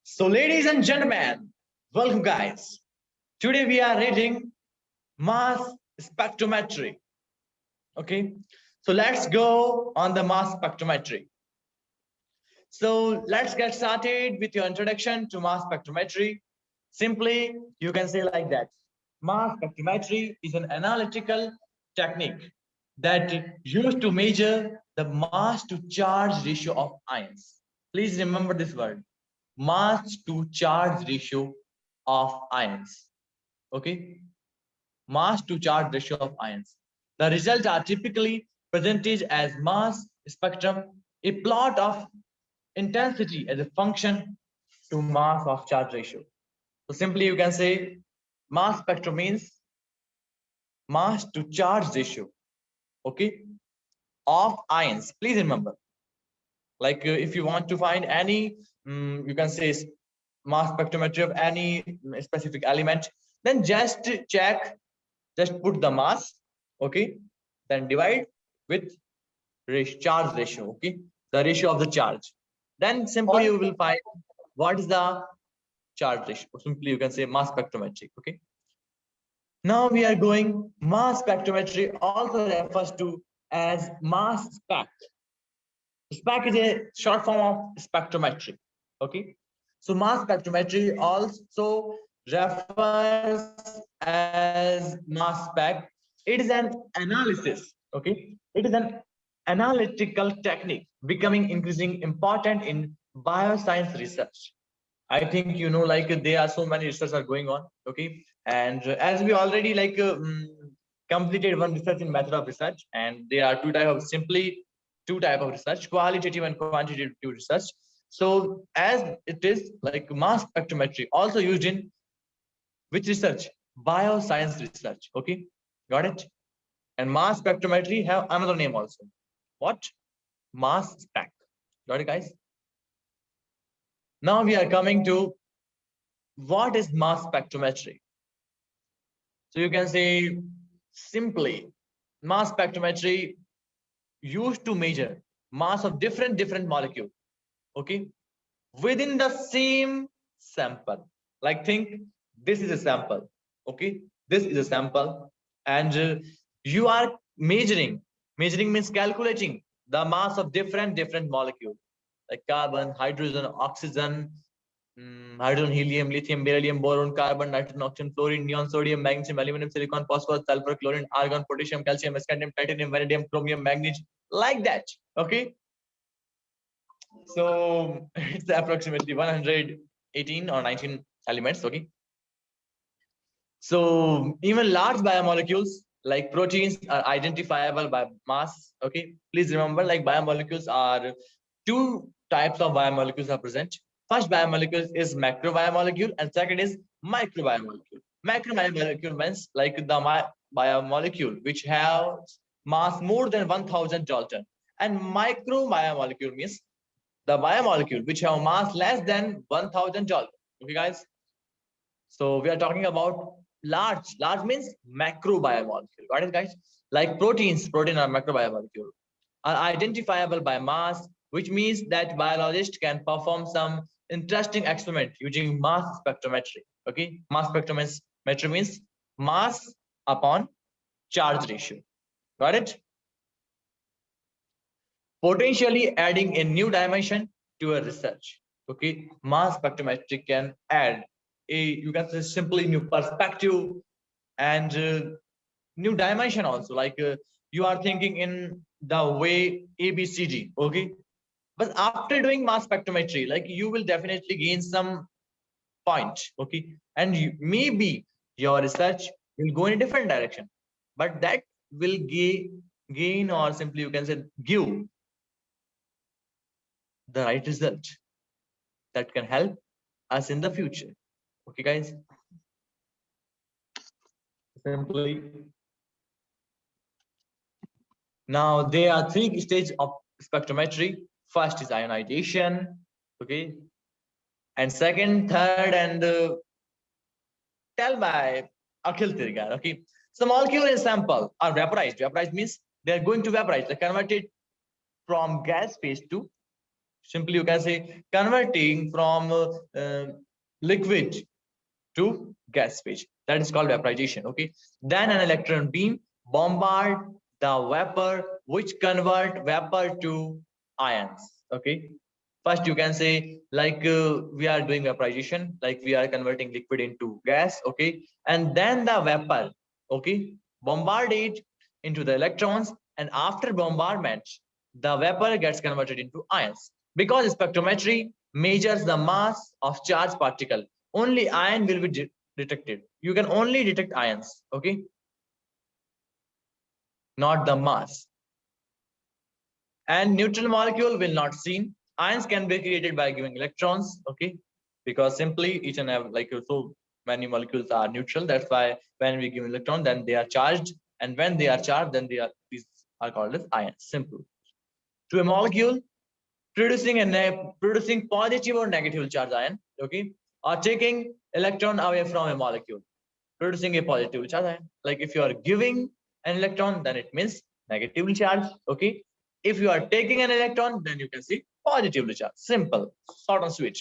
So, ladies and gentlemen, welcome, guys. Today we are reading mass spectrometry. Okay, so let's go on the mass spectrometry. So, let's get started with your introduction to mass spectrometry. Simply, you can say like that: mass spectrometry is an analytical technique that used to measure the mass to charge ratio of ions. Please remember this word: mass to charge ratio of ions. Okay, mass to charge ratio of ions. The results are typically presented as mass spectrum, a plot of intensity as a function to mass of charge ratio. So simply you can say mass spectrum means mass to charge ratio, okay, of ions. Please remember, like if you want to find any, you can say mass spectrometry of any specific element, then just check, just put the mass, okay, then divide with charge ratio, okay, the ratio of the charge. Then simply you will find what is the charge ratio. Simply you can say mass spectrometry, okay. Now we are going mass spectrometry, also refers to as mass spec. Spec is a short form of spectrometry. Okay. So mass spectrometry also refers as mass spec. It is an analysis. Okay. It is an analytical technique becoming increasingly important in bioscience research. I think you know, like there are so many research are going on. Okay. And as we already completed one research in method of research, and there are two type of research: qualitative and quantitative research. So as it is like mass spectrometry also used in which research? Bioscience research. Okay, got it. And mass spectrometry have another name also. What? Mass spec. Got it, guys? Now we are coming to what is mass spectrometry. So you can say simply mass spectrometry used to measure mass of different molecule, okay, within the same sample. Like think this is a sample, okay, this is a sample, and you are measuring means calculating the mass of different molecule, like carbon, hydrogen, oxygen, hydrogen, helium, lithium, beryllium, boron, carbon, nitrogen, oxygen, fluorine, neon, sodium, magnesium, aluminum, silicon, phosphorus, sulfur, chlorine, argon, potassium, calcium, scandium, titanium, vanadium, chromium, magnesium, like that. Okay. So it's approximately 118 or 19 elements. Okay. So even large biomolecules like proteins are identifiable by mass. Okay. Please remember, like biomolecules are two types of biomolecules are present. First biomolecule is macrobiomolecule and second is microbiomolecule. Macrobiomolecule means like the biomolecule which has mass more than 1000 Dalton, and microbiomolecule means the biomolecule which have mass less than 1000 Dalton. Okay, guys. So we are talking about large. Large means macrobiomolecule. Got it, guys? Like protein are macrobiomolecule, are identifiable by mass, which means that biologists can perform some interesting experiment using mass spectrometry. Okay, mass spectrometry means mass upon charge ratio. Got it? Potentially adding a new dimension to a research. Okay, mass spectrometry can add a, you can say simply, new perspective and new dimension also. Like you are thinking in the way ABCD. Okay, but after doing mass spectrometry, like you will definitely gain some point. Okay, and maybe your research will go in a different direction, but that will gain, or simply you can say give the right result that can help us in the future. Okay, guys. Simply, now there are three stages of spectrometry. First is ionization, okay, and second, third, and tell by Akhil Tirgar. Okay, so molecule and sample are vaporized. Vaporized means they are going to vaporize. They're converted from gas phase to simply you can say converting from liquid to gas phase. That is called vaporization. Okay. Then an electron beam bombard the vapor, which convert vapor to ions. Okay. First, you can say like we are doing vaporization, like we are converting liquid into gas. Okay. And then the vapor, okay, bombard it into the electrons. And after bombardment, the vapor gets converted into ions. Because spectrometry measures the mass of charged particle, only ion will be detected. You can only detect ions, okay, not the mass. And neutral molecule will not seen. Ions can be created by giving electrons, okay, because simply each and every, like so many molecules are neutral. That's why when we give electron, then they are charged, and when they are charged, then they are, these are called as ions. Simple. To a molecule, producing positive or negative charge ion, okay, or taking electron away from a molecule, producing a positive charge ion. Like if you are giving an electron, then it means negatively charged. Okay. If you are taking an electron, then you can see positively charged. Simple, short and sweet.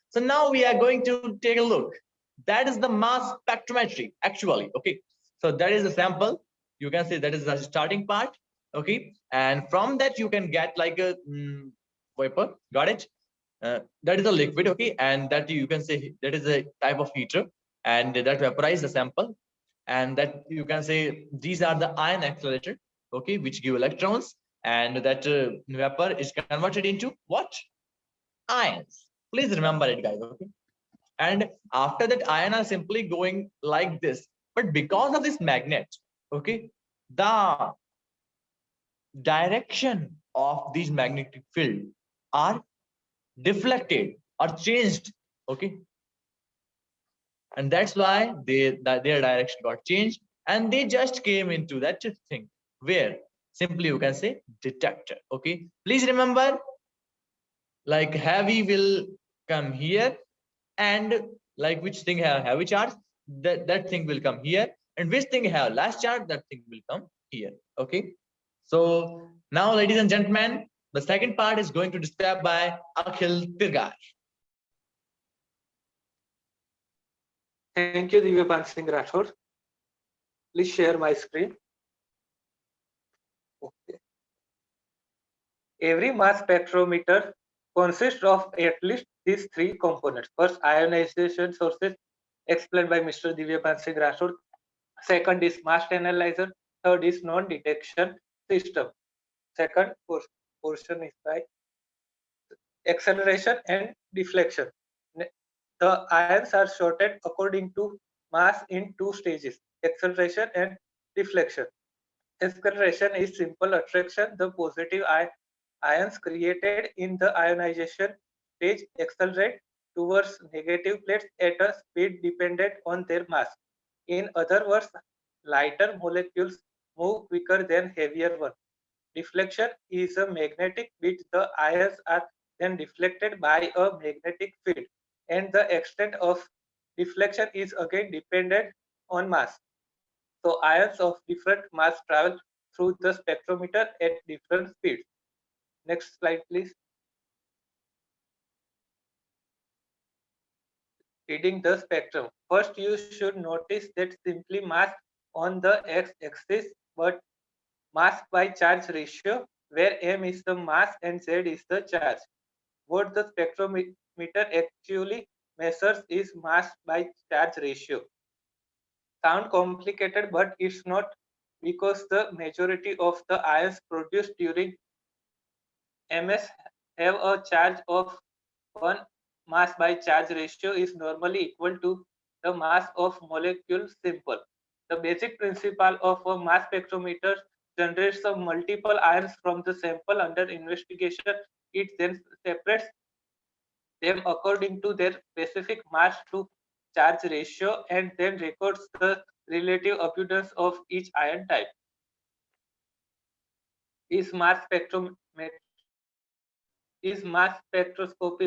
So now we are going to take a look. That is the mass spectrometry, actually. Okay. So that is a sample. You can say that is the starting part. Okay. And from that, you can get like a vapor. Got it? That is a liquid. Okay. And that you can say that is a type of heater, and that vaporize the sample, and that you can say these are the ion accelerator, okay, which give electrons, and that vapor is converted into what? Ions. Please remember it, guys. Okay. And after that, ion are simply going like this, but because of this magnet, okay, the direction of these magnetic field are deflected or changed, okay, and that's why their direction got changed, and they just came into that thing where simply you can say detector. Okay, please remember, like heavy will come here, and like which thing have heavy charge, that thing will come here, and which thing have less charge, that thing will come here. Okay, so now ladies and gentlemen, the second part is going to be described by Akhil Tirgar. Thank you, Divyapan Singh Rathod. Please share my screen. Okay. Every mass spectrometer consists of at least these three components. First, ionization sources, explained by Mr. Divyapan Singh Rathod. Second is mass analyzer. Third is non-detection system. Second portion is by acceleration and deflection. The ions are sorted according to mass in two stages, acceleration and deflection. Acceleration is simple attraction. The positive ions created in the ionization stage accelerate towards negative plates at a speed dependent on their mass. In other words, lighter molecules move quicker than heavier ones. Deflection is a magnetic which the ions are then deflected by a magnetic field, and the extent of deflection is again dependent on mass. So ions of different mass travel through the spectrometer at different speeds. Next slide, please. Reading the spectrum. First, you should notice that simply mass on the x-axis, but mass by charge ratio, where m is the mass and z is the charge. What the spectrometer actually measures is mass by charge ratio. Sound complicated, but it's not, because the majority of the ions produced during MS have a charge of 1. Mass by charge ratio is normally equal to the mass of molecule simple. The basic principle of a mass spectrometer generates the multiple ions from the sample under investigation. It then separates them according to their specific mass to charge ratio and then records the relative abundance of each ion type. Is mass spectroscopy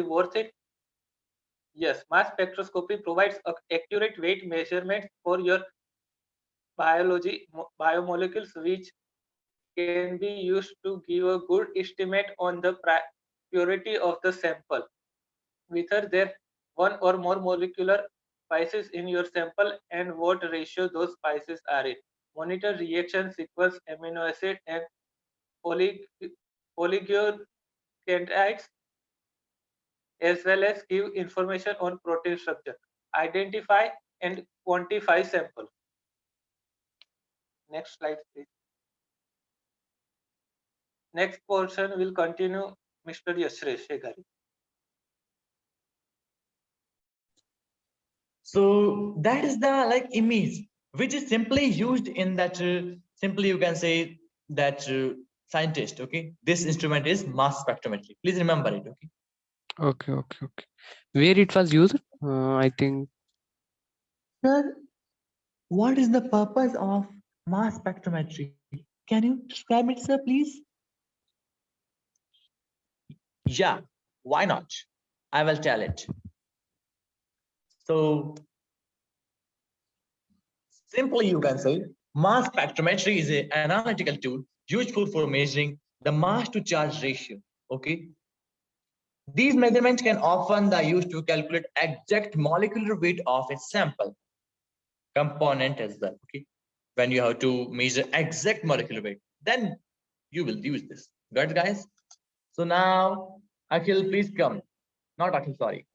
worth it? Yes, mass spectroscopy provides accurate weight measurements for your biomolecules, which can be used to give a good estimate on the purity of the sample, whether there one or more molecular spices in your sample and what ratio those spices are in. Monitor reaction sequence, amino acid and oligonucleotides, as well as give information on protein structure. Identify and quantify sample. Next slide, please. Next portion will continue Mr. Yashresh Shekhari. So that is the like image which is simply used in that simply you can say that scientist. Okay, this instrument is mass spectrometry. Please remember it. Okay. Okay. Where it was used? I think. Sir, what is the purpose of mass spectrometry? Can you describe it, sir, please? Yeah, why not? I will tell it. So simply you can say mass spectrometry is an analytical tool useful for measuring the mass to charge ratio. Okay. These measurements can often be used to calculate exact molecular weight of a sample component as well. Okay. When you have to measure exact molecular weight, then you will use this. Got it, guys? So now, Akhil, please come. Not Akhil, sorry.